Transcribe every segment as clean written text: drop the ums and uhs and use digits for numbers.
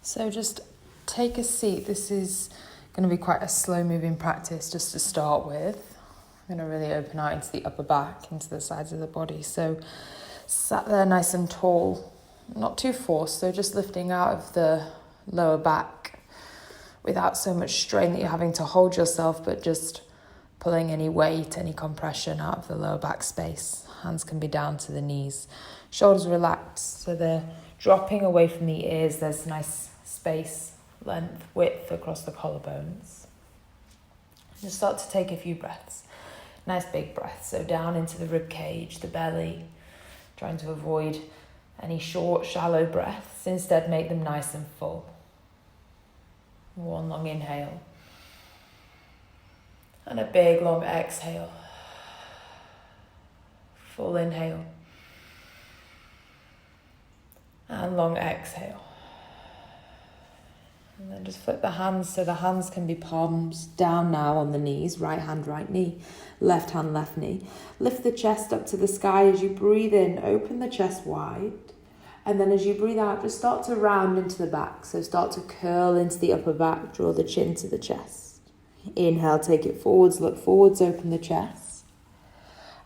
So just take a seat. This is going to be quite a slow moving practice just to start with. I'm going to really open out into the upper back, into the sides of the body. So sat there nice and tall, not too forced, so just lifting out of the lower back without so much strain that you're having to hold yourself, but just pulling any weight, any compression out of the lower back space. Hands can be down to the knees. Shoulders relaxed, so they're dropping away from the ears. There's nice space, length, width across the collarbones. Just start to take a few breaths. Nice big breaths. So down into the rib cage, the belly, trying to avoid any short, shallow breaths. Instead, make them nice and full. One long inhale. And a big long exhale. Full inhale. And long exhale. And then just flip the hands so the hands can be palms down now on the knees. Right hand, right knee. Left hand, left knee. Lift the chest up to the sky as you breathe in. Open the chest wide. And then as you breathe out, just start to round into the back. So start to curl into the upper back. Draw the chin to the chest. Inhale, take it forwards. Look forwards, open the chest.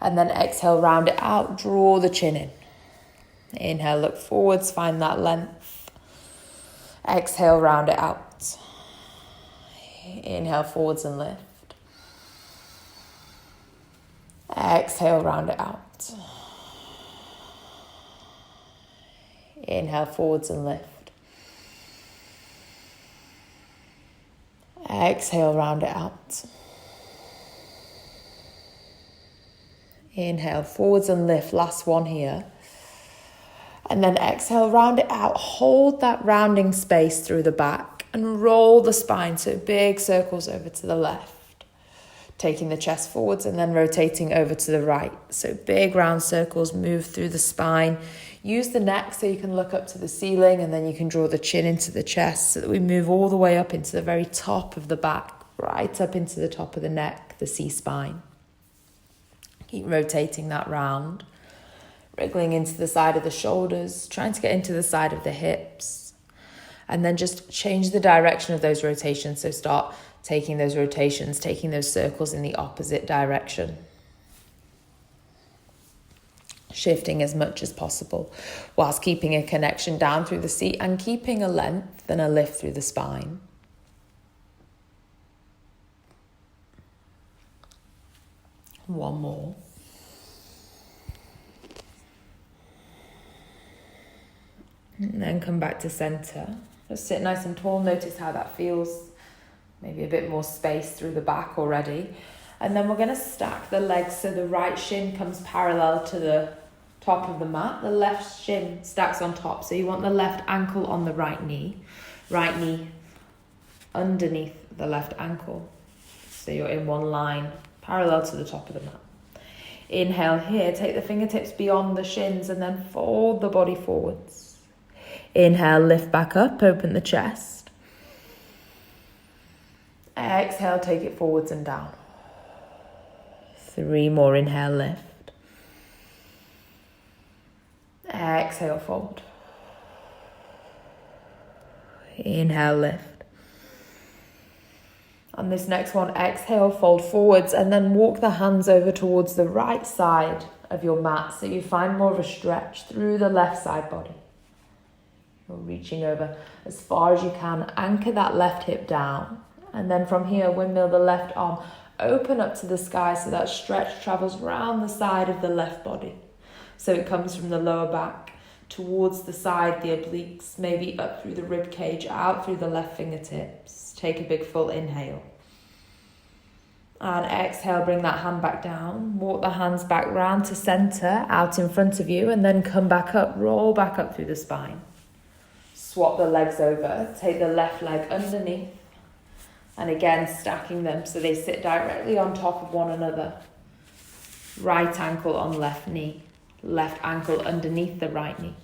And then exhale, round it out. Draw the chin in. Inhale, look forwards. Find that length. Exhale, round it out. Inhale, forwards and lift. Exhale, round it out. Inhale, forwards and lift. Exhale, round it out. Inhale, forwards and lift. Last one here. And then exhale, round it out. Hold that rounding space through the back and roll the spine. So big circles over to the left. Taking the chest forwards and then rotating over to the right. So big round circles move through the spine. Use the neck so you can look up to the ceiling, and then you can draw the chin into the chest so that we move all the way up into the very top of the back, right up into the top of the neck, the C-spine. Keep rotating that round. Wriggling into the side of the shoulders, trying to get into the side of the hips. And then just change the direction of those rotations. So start taking those rotations, taking those circles in the opposite direction. Shifting as much as possible, whilst keeping a connection down through the seat and keeping a length and a lift through the spine. One more. And then come back to center. Just sit nice and tall. Notice how that feels. Maybe a bit more space through the back already. And then we're going to stack the legs so the right shin comes parallel to the top of the mat. The left shin stacks on top. So you want the left ankle on the right knee underneath the left ankle. So you're in one line, parallel to the top of the mat. Inhale here. Take the fingertips beyond the shins and then fold the body forwards. Inhale, lift back up, open the chest. Exhale, take it forwards and down. 3 more, inhale, lift. Exhale, fold. Inhale, lift. On this next one, exhale, fold forwards, and then walk the hands over towards the right side of your mat so you find more of a stretch through the left side body. You're reaching over as far as you can. Anchor that left hip down. And then from here, windmill the left arm. Open up to the sky so that stretch travels round the side of the left body. So it comes from the lower back towards the side, the obliques, maybe up through the rib cage, out through the left fingertips. Take a big full inhale. And exhale, bring that hand back down. Walk the hands back round to center, out in front of you, and then come back up. Roll back up through the spine. Swap the legs over, take the left leg underneath, and again stacking them so they sit directly on top of one another. Right ankle on left knee, left ankle underneath the right knee.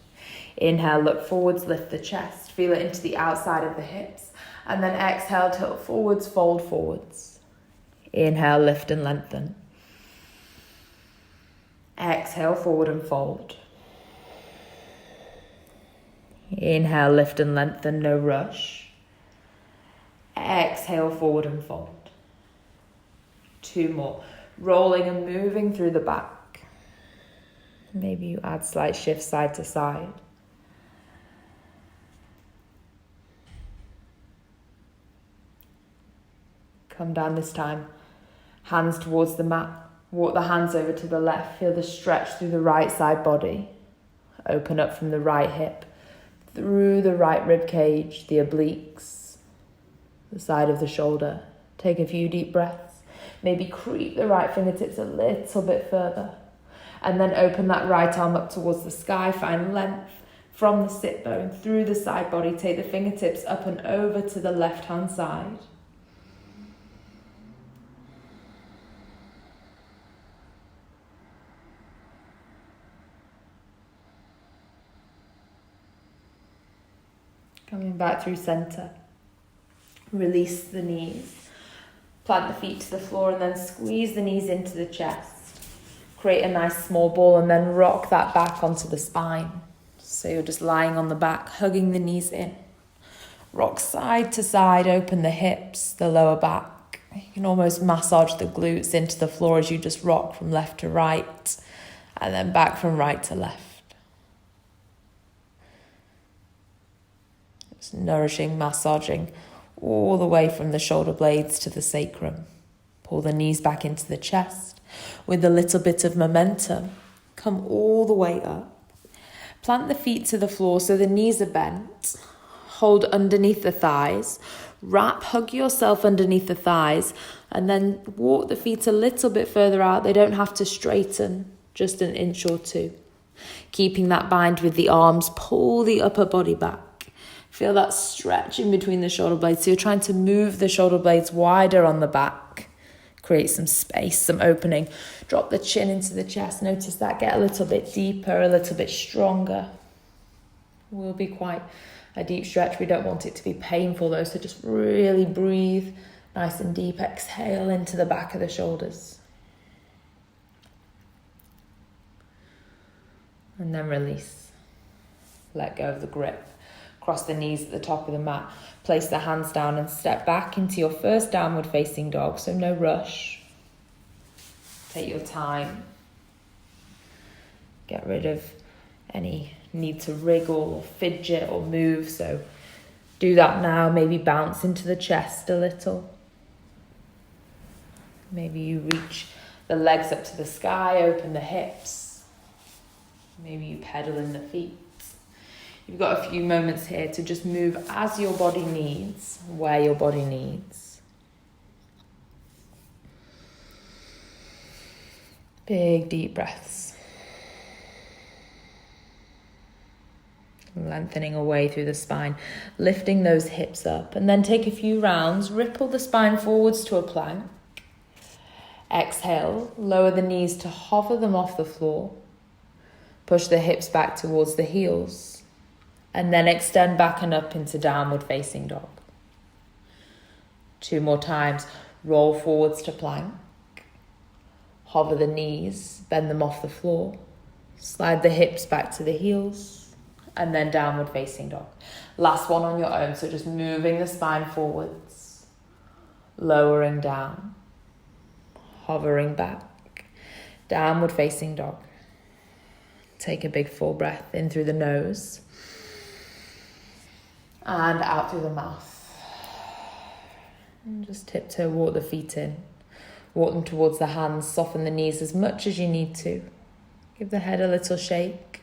Inhale, look forwards, lift the chest, feel it into the outside of the hips, and then exhale, tilt forwards, fold forwards. Inhale, lift and lengthen. Exhale, forward and fold. Inhale, lift and lengthen, no rush. Exhale, forward and fold. 2 more. Rolling and moving through the back. Maybe you add slight shifts side to side. Come down this time. Hands towards the mat. Walk the hands over to the left. Feel the stretch through the right side body. Open up from the right hip, through the right rib cage, the obliques, the side of the shoulder. Take a few deep breaths. Maybe creep the right fingertips a little bit further. And then open that right arm up towards the sky. Find length from the sit bone through the side body. Take the fingertips up and over to the left hand side. Coming back through center. Release the knees. Plant the feet to the floor and then squeeze the knees into the chest. Create a nice small ball and then rock that back onto the spine. So you're just lying on the back, hugging the knees in. Rock side to side, open the hips, the lower back. You can almost massage the glutes into the floor as you just rock from left to right and then back from right to left. Nourishing, massaging all the way from the shoulder blades to the sacrum. Pull the knees back into the chest with a little bit of momentum. Come all the way up. Plant the feet to the floor so the knees are bent. Hold underneath the thighs. Hug yourself underneath the thighs and then walk the feet a little bit further out. They don't have to straighten, just an inch or 2. Keeping that bind with the arms, pull the upper body back. Feel that stretch in between the shoulder blades. So you're trying to move the shoulder blades wider on the back. Create some space, some opening. Drop the chin into the chest. Notice that. Get a little bit deeper, a little bit stronger. Will be quite a deep stretch. We don't want it to be painful though. So just really breathe nice and deep. Exhale into the back of the shoulders. And then release. Let go of the grip. Cross the knees at the top of the mat. Place the hands down and step back into your first downward facing dog. So no rush. Take your time. Get rid of any need to wriggle or fidget or move. So do that now. Maybe bounce into the chest a little. Maybe you reach the legs up to the sky. Open the hips. Maybe you pedal in the feet. You've got a few moments here to just move as your body needs, where your body needs. Big deep breaths. Lengthening away through the spine, lifting those hips up, and then take a few rounds, ripple the spine forwards to a plank. Exhale, lower the knees to hover them off the floor. Push the hips back towards the heels. And then extend back and up into downward facing dog. 2 more times. Roll forwards to plank. Hover the knees, bend them off the floor. Slide the hips back to the heels. And then downward facing dog. Last one on your own. So just moving the spine forwards. Lowering down. Hovering back. Downward facing dog. Take a big full breath in through the nose. And out through the mouth. And just tiptoe, walk the feet in. Walk them towards the hands. Soften the knees as much as you need to. Give the head a little shake.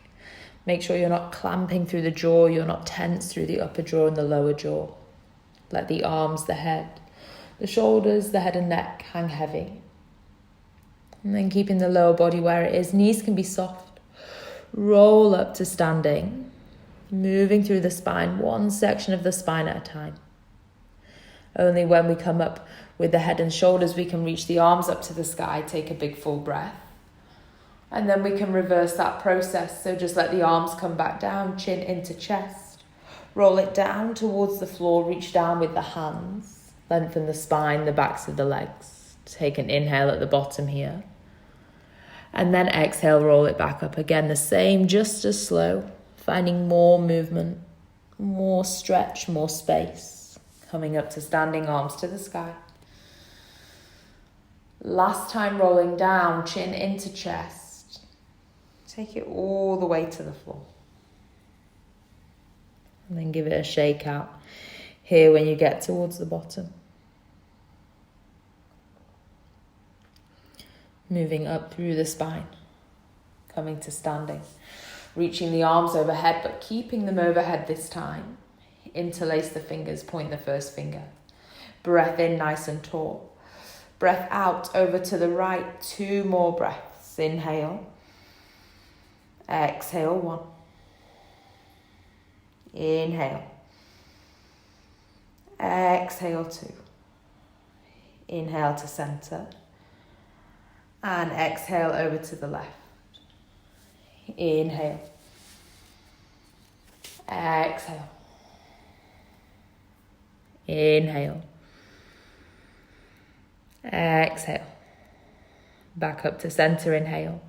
Make sure you're not clamping through the jaw. You're not tense through the upper jaw and the lower jaw. Let the arms, the head, the shoulders, the head and neck hang heavy. And then keeping the lower body where it is. Knees can be soft. Roll up to standing. Moving through the spine, one section of the spine at a time. Only when we come up with the head and shoulders, we can reach the arms up to the sky, take a big full breath. And then we can reverse that process. So just let the arms come back down, chin into chest. Roll it down towards the floor, reach down with the hands. Lengthen the spine, the backs of the legs. Take an inhale at the bottom here. And then exhale, roll it back up again. The same, just as slow. Finding more movement, More stretch, more space. Coming up to standing, arms to the sky. Last time rolling down, chin into chest. Take it all the way to the floor. And then give it a shake out here when you get towards the bottom. Moving up through the spine. Coming to standing. Reaching the arms overhead, but keeping them overhead this time. Interlace the fingers, point the first finger. Breath in nice and tall. Breath out over to the right. 2 more breaths. Inhale. Exhale, 1. Inhale. Exhale, 2. Inhale to center. And exhale over to the left. Inhale. Exhale. Inhale. Exhale. Back up to center, inhale.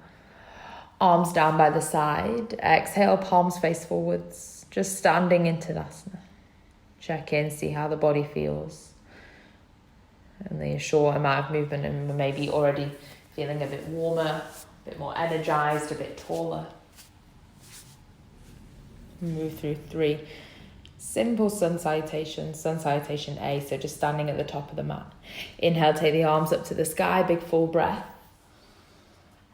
Arms down by the side. Exhale, palms face forwards. Just standing in Tadasana. Check in, see how the body feels. And the short amount of movement, and maybe already feeling a bit warmer, a bit more energized, a bit taller. Move through 3 simple sun salutations. Sun salutation A, so just standing at the top of the mat. Inhale, take the arms up to the sky, big full breath.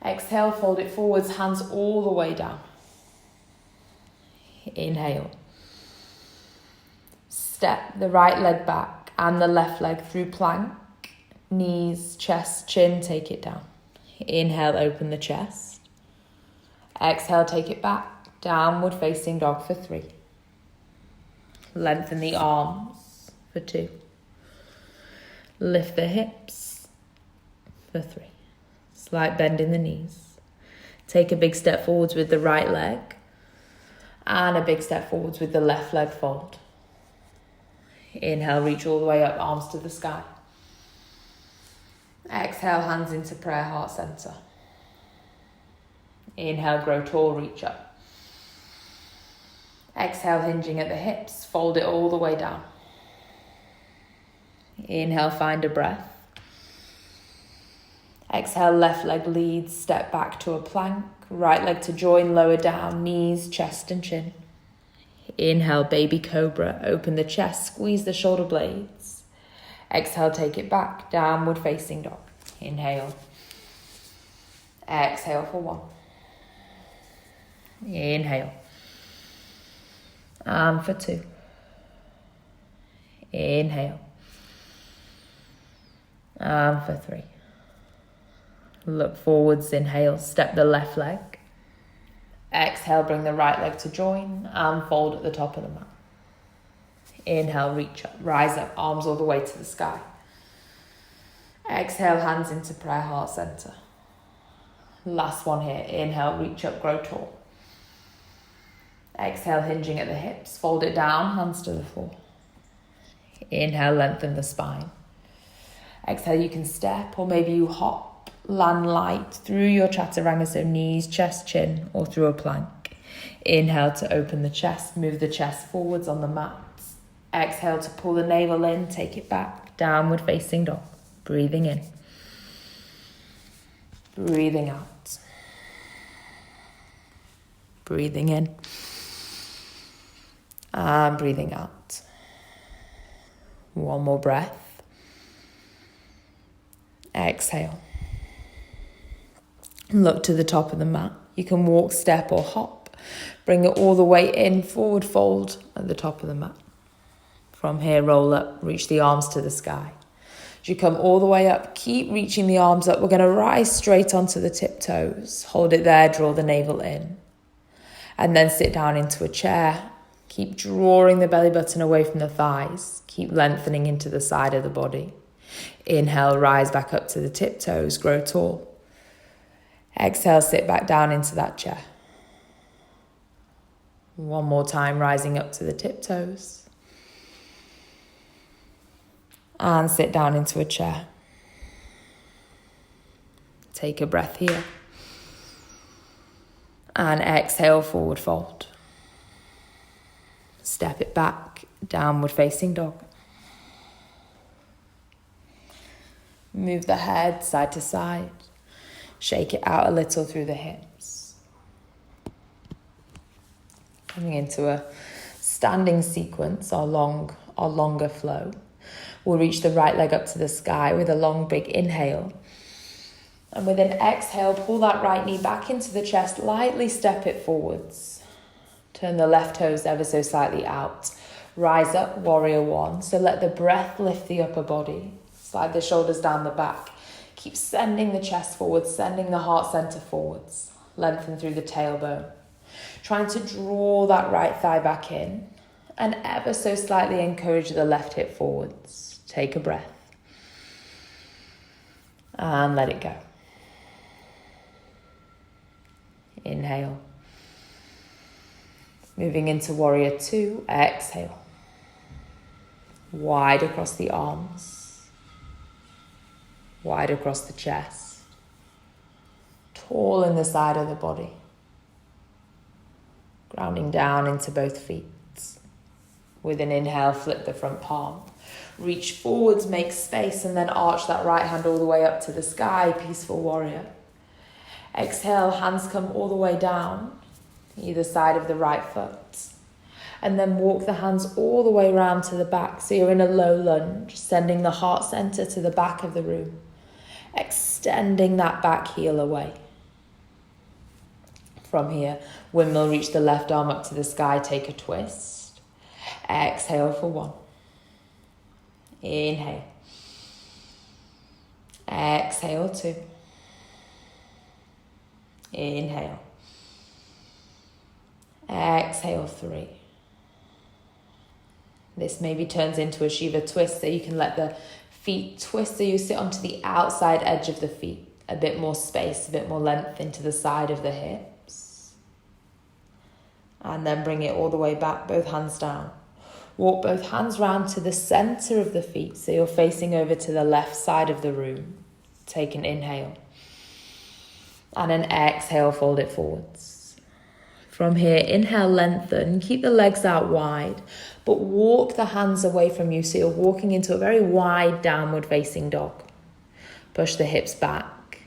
Exhale, fold it forwards, hands all the way down. Inhale. Step the right leg back and the left leg through plank. Knees, chest, chin, take it down. Inhale, open the chest. Exhale, take it back. Downward facing dog for 3. Lengthen the arms for 2. Lift the hips for 3. Slight bend in the knees. Take a big step forwards with the right leg. And a big step forwards with the left leg fold. Inhale, reach all the way up, arms to the sky. Exhale, hands into prayer, heart center. Inhale, grow tall, reach up. Exhale, hinging at the hips, fold it all the way down. Inhale, find a breath. Exhale, left leg leads, step back to a plank. Right leg to join, lower down, knees, chest and chin. Inhale, baby cobra, open the chest, squeeze the shoulder blades. Exhale, take it back, downward facing dog. Inhale. Exhale for 1. Inhale. And for 2. Inhale. And for 3. Look forwards, inhale, step the left leg. Exhale, bring the right leg to join and fold at the top of the mat. Inhale, reach up, rise up, arms all the way to the sky. Exhale, hands into prayer, heart center. Last one here. Inhale, reach up, grow tall. Exhale, hinging at the hips, fold it down, hands to the floor. Inhale, lengthen the spine. Exhale, you can step or maybe you hop, land light through your chaturanga, so knees, chest, chin, or through a plank. Inhale to open the chest, move the chest forwards on the mat. Exhale to pull the navel in, take it back, downward facing dog. Breathing in. Breathing out. Breathing in. And breathing out. One more breath. Exhale. Look to the top of the mat. You can walk, step or hop. Bring it all the way in, forward fold at the top of the mat. From here, roll up, reach the arms to the sky. As you come all the way up, keep reaching the arms up. We're going to rise straight onto the tiptoes. Hold it there, draw the navel in. And then sit down into a chair. Keep drawing the belly button away from the thighs. Keep lengthening into the side of the body. Inhale, rise back up to the tiptoes, grow tall. Exhale, sit back down into that chair. One more time, rising up to the tiptoes. And sit down into a chair. Take a breath here. And exhale, forward fold. Step it back, downward facing dog. Move the head side to side. Shake it out a little through the hips. Coming into a standing sequence, or longer flow. We'll reach the right leg up to the sky with a long, big inhale. And with an exhale, pull that right knee back into the chest, lightly step it forwards. Turn the left toes ever so slightly out. Rise up, warrior one. So let the breath lift the upper body. Slide the shoulders down the back. Keep sending the chest forwards, sending the heart center forwards. Lengthen through the tailbone. Trying to draw that right thigh back in. And ever so slightly encourage the left hip forwards. Take a breath. And let it go. Inhale. Moving into warrior two, exhale. Wide across the arms. Wide across the chest. Tall in the side of the body. Grounding down into both feet. With an inhale, flip the front palm. Reach forwards, make space, and then arch that right hand all the way up to the sky, peaceful warrior. Exhale, hands come all the way down, either side of the right foot. And then walk the hands all the way around to the back. So you're in a low lunge, sending the heart center to the back of the room. Extending that back heel away. From here, windmill, reach the left arm up to the sky, take a twist. Exhale for one. Inhale. Exhale two. Inhale. Exhale three. This maybe turns into a Shiva twist, so you can let the feet twist so you sit onto the outside edge of the feet. A bit more space, a bit more length into the side of the hips. And then bring it all the way back, both hands down. Walk both hands round to the center of the feet, so you're facing over to the left side of the room. Take an inhale. And an exhale, fold it forwards. From here, inhale, lengthen, keep the legs out wide, but walk the hands away from you, so you're walking into a very wide downward facing dog. Push the hips back,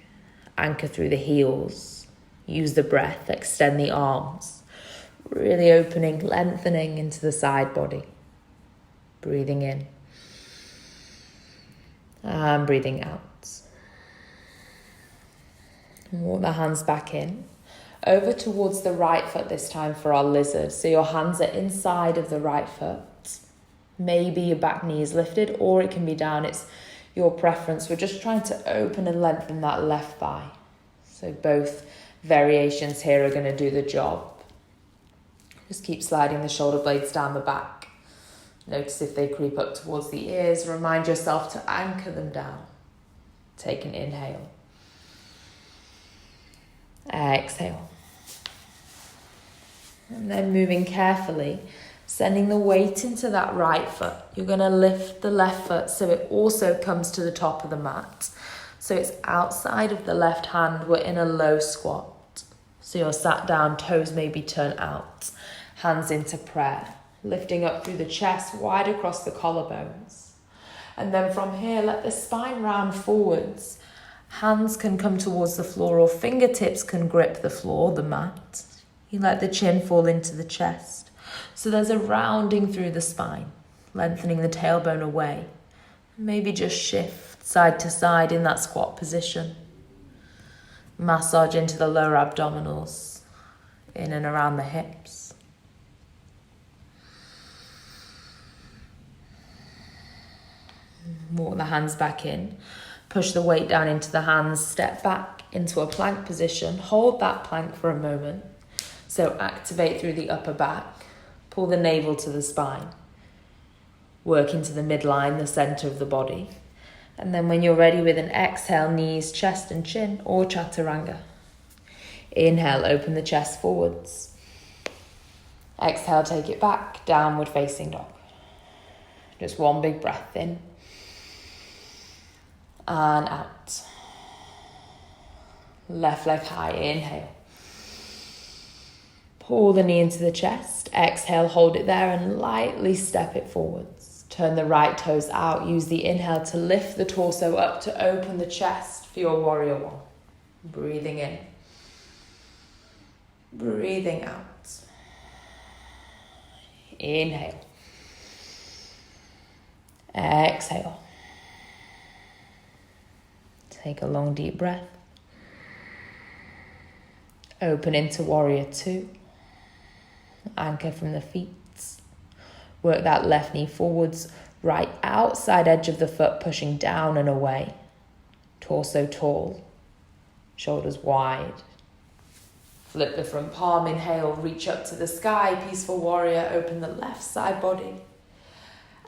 anchor through the heels, use the breath, extend the arms, really opening, lengthening into the side body. Breathing in and breathing out. Walk the hands back in, over towards the right foot this time for our lizard. So your hands are inside of the right foot. Maybe your back knee is lifted, or it can be down. It's your preference. We're just trying to open and lengthen that left thigh. So both variations here are going to do the job. Just keep sliding the shoulder blades down the back. Notice if they creep up towards the ears. Remind yourself to anchor them down. Take an inhale. Exhale. And then moving carefully, sending the weight into that right foot. You're going to lift the left foot so it also comes to the top of the mat. So it's outside of the left hand. We're in a low squat. So you're sat down, toes maybe turn out. Hands into prayer. Lifting up through the chest, wide across the collarbones. And then from here, let the spine round forwards. Hands can come towards the floor, or fingertips can grip the floor, the mat. You let the chin fall into the chest. So there's a rounding through the spine, lengthening the tailbone away. Maybe just shift side to side in that squat position. Massage into the lower abdominals, in and around the hips. Walk the hands back in. Push the weight down into the hands. Step back into a plank position. Hold that plank for a moment. So activate through the upper back. Pull the navel to the spine. Work into the midline, the center of the body. And then when you're ready with an exhale, knees, chest and chin, or chaturanga. Inhale, open the chest forwards. Exhale, take it back, downward facing dog. Just one big breath in. And out. Left leg high, inhale. Pull the knee into the chest. Exhale, hold it there and lightly step it forwards. Turn the right toes out. Use the inhale to lift the torso up to open the chest for your warrior one. Breathing in. Breathing out. Inhale. Exhale. Take a long deep breath. Open into warrior two. Anchor from the feet. Work that left knee forwards, right outside edge of the foot pushing down and away. Torso tall, shoulders wide. Flip the front palm, inhale, reach up to the sky, peaceful warrior, open the left side body.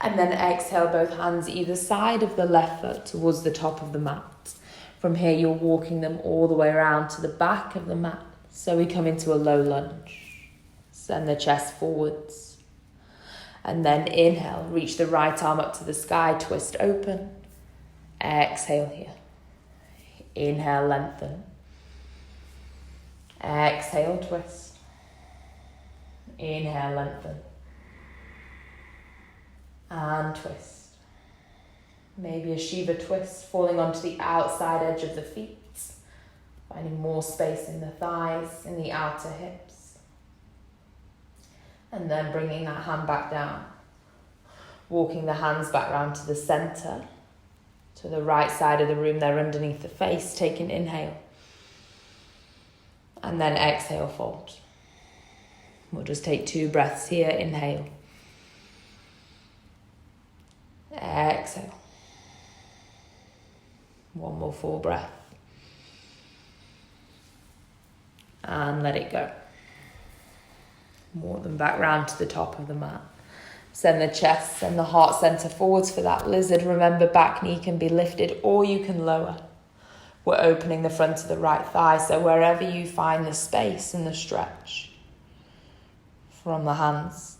And then exhale, both hands either side of the left foot towards the top of the mat. From here, you're walking them all the way around to the back of the mat. So we come into a low lunge. Send the chest forwards. And then inhale, reach the right arm up to the sky, twist open. Exhale here. Inhale, lengthen. Exhale, twist. Inhale, lengthen. And twist. Maybe a Shiva twist, falling onto the outside edge of the feet. Finding more space in the thighs, in the outer hips. And then bringing that hand back down. Walking the hands back round to the center. To the right side of the room there underneath the face. Take an inhale. And then exhale, fold. We'll just take 2 breaths here. Inhale. Exhale. One more full breath. And let it go. Walk them back round to the top of the mat. Send the chest and the heart center forwards for that lizard. Remember, back knee can be lifted or you can lower. We're opening the front of the right thigh, so wherever you find the space and the stretch. From the hands,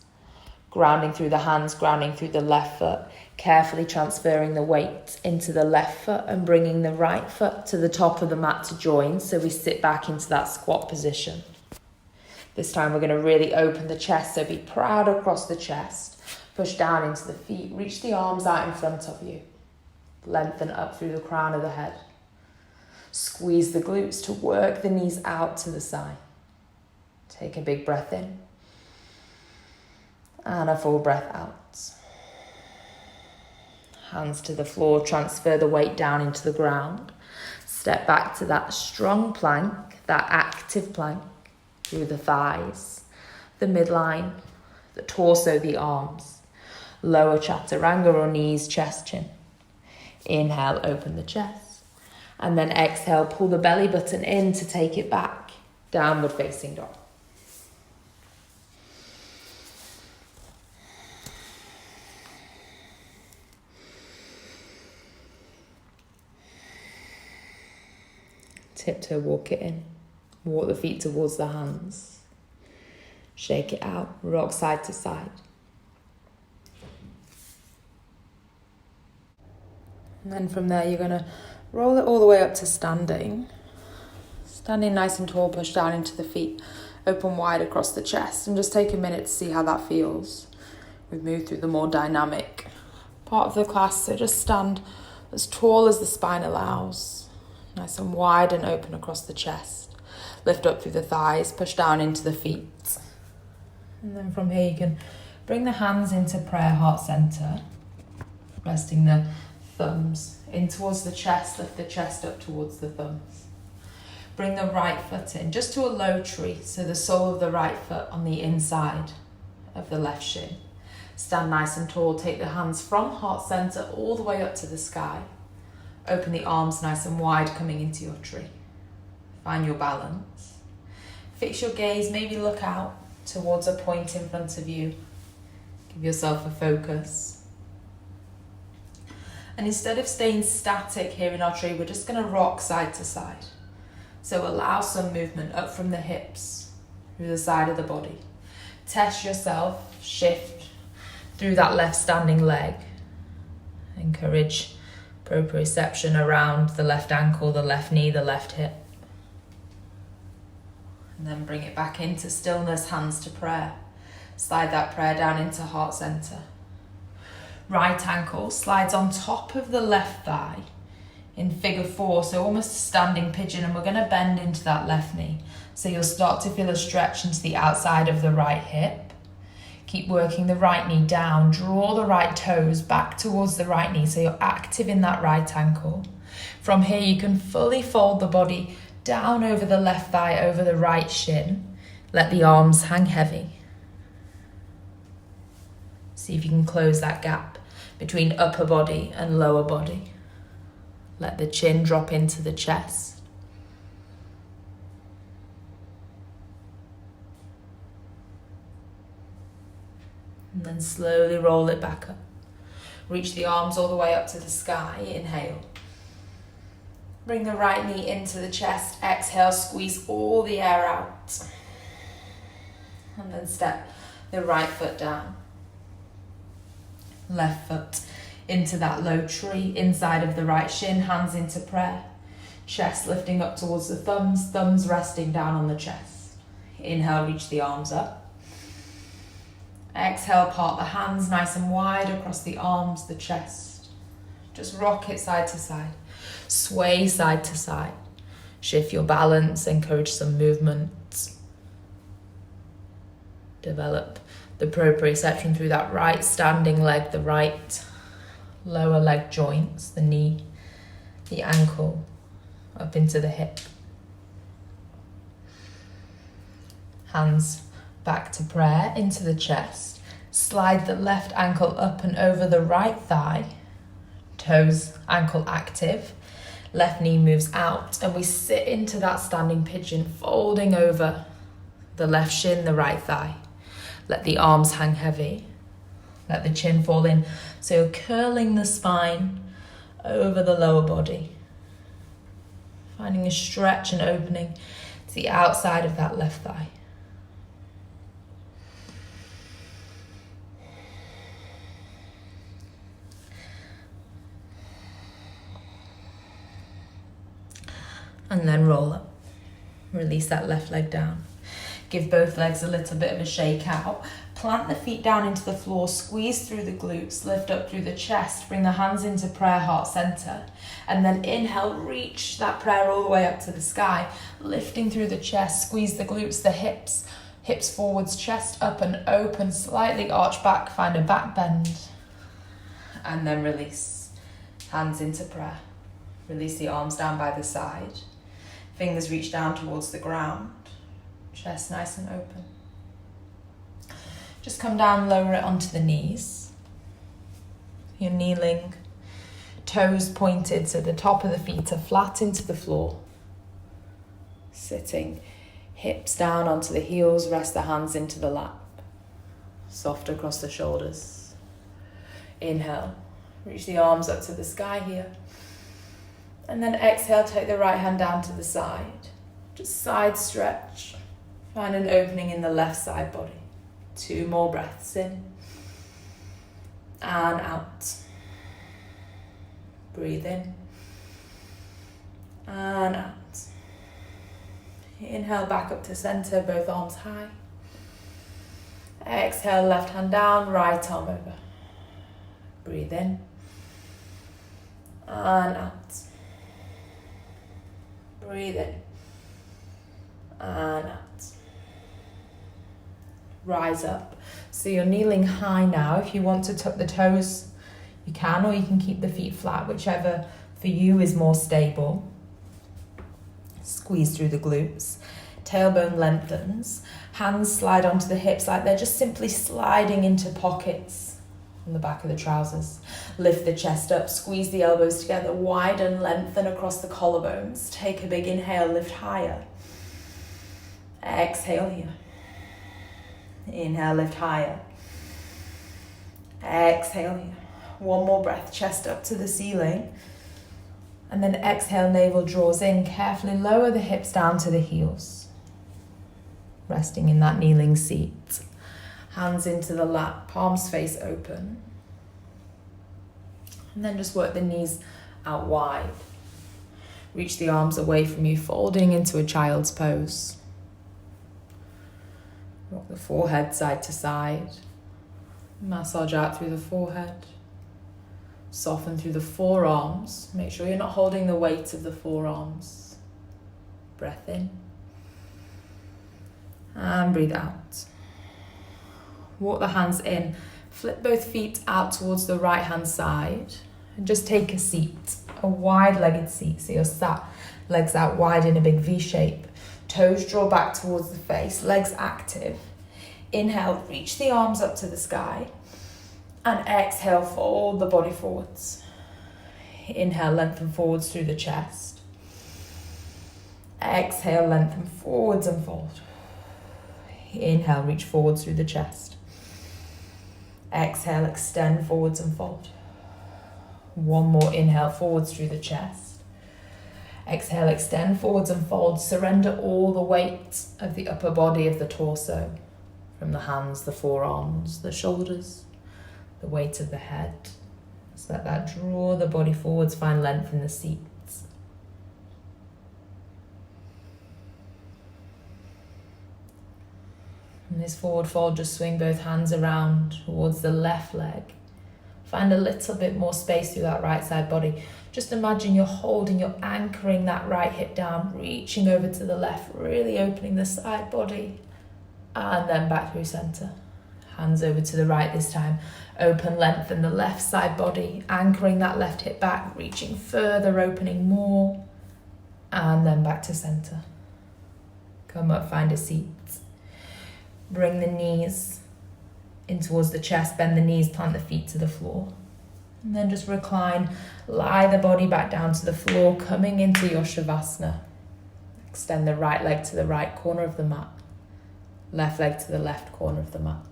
grounding through the hands, grounding through the left foot, carefully transferring the weight into the left foot and bringing the right foot to the top of the mat to join, so we sit back into that squat position. This time we're going to really open the chest, so be proud across the chest. Push down into the feet, reach the arms out in front of you. Lengthen up through the crown of the head. Squeeze the glutes to work the knees out to the side. Take a big breath in. And a full breath out. Hands to the floor, transfer the weight down into the ground. Step back to that strong plank, that active plank, through the thighs, the midline, the torso, the arms. Lower chaturanga or knees, chest, chin. Inhale, open the chest. And then exhale, pull the belly button in to take it back. Downward facing dog. Tiptoe, walk it in. Walk the feet towards the hands. Shake it out, rock side to side. And then from there, you're going to roll it all the way up to standing. Standing nice and tall, push down into the feet. Open wide across the chest. And just take a minute to see how that feels. We've moved through the more dynamic part of the class. So just stand as tall as the spine allows. Nice and wide and open across the chest. Lift up through the thighs. Push down into the feet. And then from here you can bring the hands into prayer heart center. Resting the thumbs in towards the chest, lift the chest up towards the thumbs. Bring the right foot in, just to a low tree, so the sole of the right foot on the inside of the left shin. Stand nice and tall, take the hands from heart center all the way up to the sky. Open the arms nice and wide, coming into your tree. Find your balance. Fix your gaze, maybe look out towards a point in front of you. Give yourself a focus. And instead of staying static here in our tree, we're just going to rock side to side. So allow some movement up from the hips, through the side of the body. Test yourself, shift through that left standing leg. Encourage proprioception around the left ankle, the left knee, the left hip. And then bring it back into stillness, hands to prayer. Slide that prayer down into heart center. Right ankle slides on top of the left thigh in figure 4, so almost a standing pigeon, and we're going to bend into that left knee. So you'll start to feel a stretch into the outside of the right hip. Keep working the right knee down, draw the right toes back towards the right knee so you're active in that right ankle. From here you can fully fold the body down over the left thigh, over the right shin. Let the arms hang heavy. See if you can close that gap between upper body and lower body. Let the chin drop into the chest. And then slowly roll it back up. Reach the arms all the way up to the sky. Inhale. Bring the right knee into the chest. Exhale, squeeze all the air out. And then step the right foot down. Left foot into that low tree, inside of the right shin, hands into prayer. Chest lifting up towards the thumbs, thumbs resting down on the chest. Inhale, reach the arms up. Exhale, part the hands nice and wide across the arms, the chest. Just rock it side to side. Sway side to side. Shift your balance, encourage some movement. Develop the proprioception through that right standing leg, the right lower leg joints, the knee, the ankle, up into the hip. Hands back to prayer, into the chest. Slide the left ankle up and over the right thigh. Toes, ankle active. Left knee moves out and we sit into that standing pigeon, folding over the left shin, the right thigh. Let the arms hang heavy. Let the chin fall in. So you're curling the spine over the lower body. Finding a stretch and opening to the outside of that left thigh. And then roll up. Release that left leg down. Give both legs a little bit of a shake out. Plant the feet down into the floor, squeeze through the glutes, lift up through the chest, bring the hands into prayer, heart center. And then inhale, reach that prayer all the way up to the sky, lifting through the chest, squeeze the glutes, the hips forwards, chest up and open, slightly arch back, find a back bend. And then release, hands into prayer. Release the arms down by the side. Fingers reach down towards the ground. Chest nice and open. Just come down, lower it onto the knees. You're kneeling, toes pointed so the top of the feet are flat into the floor. Sitting, hips down onto the heels, rest the hands into the lap. Soft across the shoulders. Inhale, reach the arms up to the sky here. And then exhale, take the right hand down to the side. Just side stretch. Find an opening in the left side body. 2 more breaths in and out. Breathe in and out. Inhale back up to center, both arms high. Exhale, left hand down, right arm over. Breathe in and out. Breathe in and out. Rise up. So you're kneeling high now. If you want to tuck the toes, you can, or you can keep the feet flat, whichever for you is more stable. Squeeze through the glutes. Tailbone lengthens. Hands slide onto the hips like they're just simply sliding into pockets on the back of the trousers. Lift the chest up, squeeze the elbows together, widen, lengthen across the collarbones. Take a big inhale, lift higher. Exhale here. Inhale, lift higher. Exhale here. 1 more breath, chest up to the ceiling. And then exhale, navel draws in. Carefully lower the hips down to the heels. Resting in that kneeling seat. Hands into the lap, palms face open. And then just work the knees out wide. Reach the arms away from you, folding into a child's pose. the forehead side to side. Massage out through the forehead. Soften through the forearms. Make sure you're not holding the weight of the forearms. Breath in. And breathe out. Walk the hands in. Flip both feet out towards the right hand side. And just take a seat. A wide-legged seat. So you're sat, legs out wide in a big V shape. Toes draw back towards the face. Legs active. Inhale, reach the arms up to the sky. And exhale, fold the body forwards. Inhale, lengthen forwards through the chest. Exhale, lengthen forwards and fold. Inhale, reach forwards through the chest. Exhale, extend forwards and fold. One more inhale, forwards through the chest. Exhale, extend forwards and fold. Surrender all the weight of the upper body of the torso. From the hands, the forearms, the shoulders. The weight of the head. Just let that draw the body forwards, find length in the seats. In this forward fold, just swing both hands around towards the left leg. Find a little bit more space through that right side body. Just imagine you're holding, you're anchoring that right hip down, reaching over to the left, really opening the side body. And then back through center. Hands over to the right this time. Open, lengthen the left side body, anchoring that left hip back, reaching further, opening more, and then back to center. Come up, find a seat. Bring the knees in towards the chest, bend the knees, plant the feet to the floor. And then just recline, lie the body back down to the floor, coming into your Shavasana. Extend the right leg to the right corner of the mat, left leg to the left corner of the mat.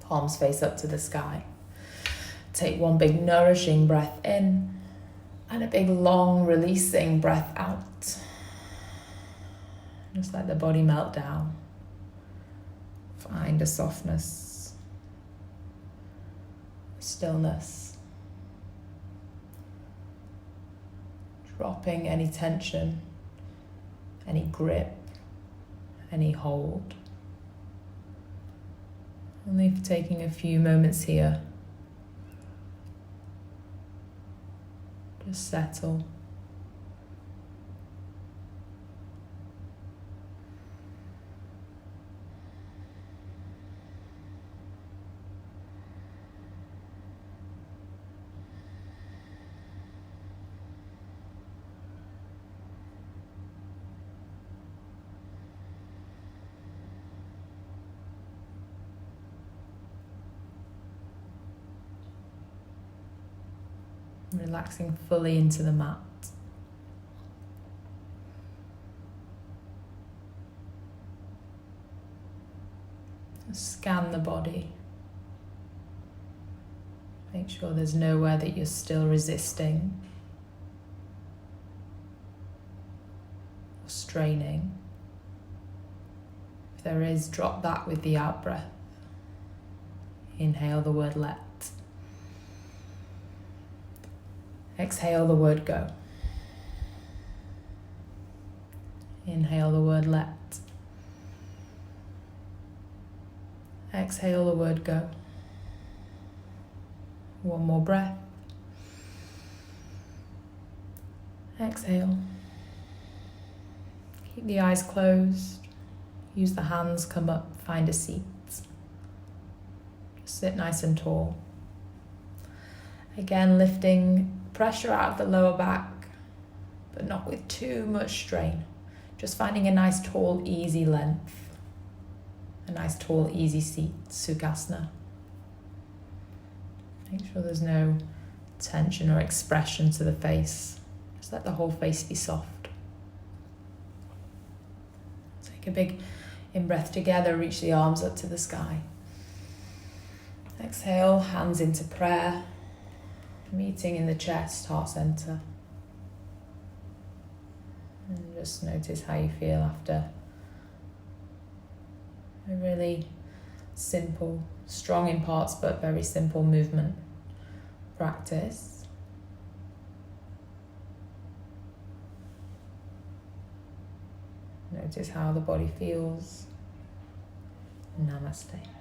Palms face up to the sky. Take one big nourishing breath in and a big long releasing breath out. Just let the body melt down. Find a softness, stillness. Dropping any tension, any grip, any hold. Only for taking a few moments here. Just settle. Relaxing fully into the mat. Scan the body. Make sure there's nowhere that you're still resisting or straining. If there is, drop that with the out breath. Inhale the word let. Exhale the word go. Inhale the word let. Exhale the word go. One more breath. Exhale. Keep the eyes closed. Use the hands, come up, find a seat. Just sit nice and tall. Again, lifting pressure out of the lower back, but not with too much strain. Just finding a nice, tall, easy length. A nice, tall, easy seat, Sukhasana. Make sure there's no tension or expression to the face. Just let the whole face be soft. Take a big in-breath together, reach the arms up to the sky. Exhale, hands into prayer. Meeting in the chest, heart center. And just notice how you feel after a really simple, strong in parts but very simple movement practice. Notice how the body feels Namaste.